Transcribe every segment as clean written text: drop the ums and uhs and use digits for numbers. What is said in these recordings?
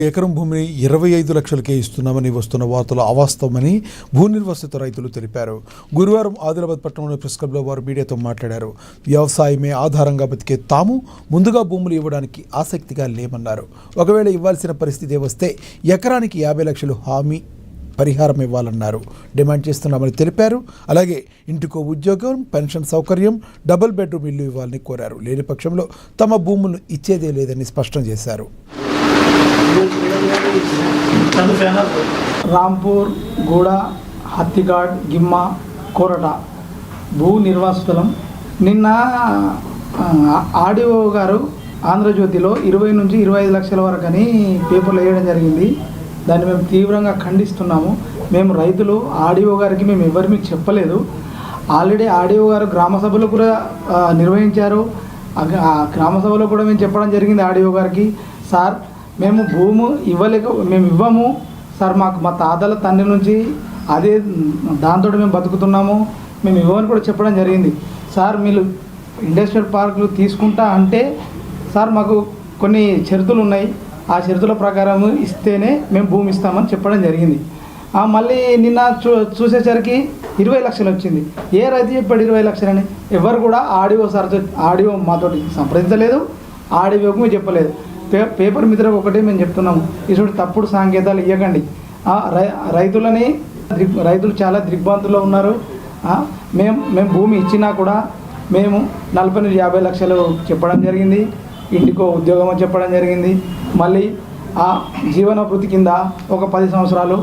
ఎకరం భూమిని 25 లక్షలకే ఇస్తున్నామని వస్తున్న వార్తలు అవాస్తవమని భూ నిర్వాసిత రైతులు తెలిపారు. గురువారం ఆదిలాబాద్ పట్టణంలోని ప్రెస్ క్లబ్లో వారు మీడియాతో మాట్లాడారు. వ్యవసాయమే ఆధారంగా బతికే తాము ముందుగా భూములు ఇవ్వడానికి ఆసక్తిగా లేమన్నారు. ఒకవేళ ఇవ్వాల్సిన పరిస్థితి వస్తే ఎకరానికి 50 లక్షలు హామీ పరిహారం ఇవ్వాలన్నారు. డిమాండ్ చేస్తున్నామని తెలిపారు. అలాగే ఇంటికో ఉద్యోగం, పెన్షన్ సౌకర్యం, డబుల్ బెడ్రూమ్ ఇల్లు ఇవ్వాలని కోరారు. లేని పక్షంలో తమ భూములను ఇచ్చేదే లేదని స్పష్టం చేశారు. రాంపూర్, గూడ, హత్తిగాడ్, గిమ్మ, కోరట భూ నిర్వాసితులం. నిన్న ఆర్డీఓ గారు ఆంధ్రజ్యోతిలో 20 నుంచి 25 లక్షల వరకు అని పేపర్లు వేయడం జరిగింది. దాన్ని మేము తీవ్రంగా ఖండిస్తున్నాము. మేము రైతులు ఆర్డీఓ గారికి మేము ఎవరు మీకు చెప్పలేదు. ఆల్రెడీ ఆర్డీఓ గారు గ్రామ సభలు కూడా నిర్వహించారు. ఆ గ్రామ సభలో కూడా మేము చెప్పడం జరిగింది ఆర్డీఓ గారికి, సార్ మేము భూము మేము ఇవ్వము సార్, మాకు మా తాతల తండ్రి నుంచి అదే దాంతో మేము బతుకుతున్నాము, మేము ఇవ్వమని కూడా చెప్పడం జరిగింది. సార్ మీరు ఇండస్ట్రియల్ పార్కులు తీసుకుంటా అంటే సార్ మాకు కొన్ని షరతులు ఉన్నాయి, ఆ షరతుల ప్రకారం ఇస్తేనే మేము భూమి ఇస్తామని చెప్పడం జరిగింది. మళ్ళీ నిన్న చూసేసరికి 20 లక్షలు వచ్చింది. ఏ రైతు చెప్పాడు 20 లక్షలని? ఎవరు కూడా ఆడియో మాతోటి సంప్రదించలేదు, ఆడియోకు మేము చెప్పలేదు. పేపర్ మిత్రకు ఒకటే మేము చెప్తున్నాము, ఇటువంటి తప్పుడు సంకేతాలు ఇవ్వకండి. రైతులు చాలా దిగ్భ్రాంతుల్లో ఉన్నారు. మేము భూమి ఇచ్చినా కూడా మేము 40 నుంచి 50 లక్షలు చెప్పడం జరిగింది. ఇంటికో ఉద్యోగం చెప్పడం జరిగింది. మళ్ళీ ఆ జీవనభృతి కింద ఒక 10 సంవత్సరాలు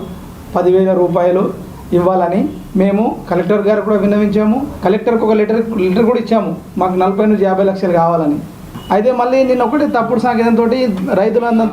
10,000 రూపాయలు ఇవ్వాలని మేము కలెక్టర్ గారు కూడా విన్నవించాము. కలెక్టర్కి ఒక లెటర్ కూడా ఇచ్చాము, మాకు 40 నుంచి 50 లక్షలు కావాలని. అయితే మళ్ళీ నిన్న ఒకటి తప్పుడు సంకేతంతో రైతులందరూ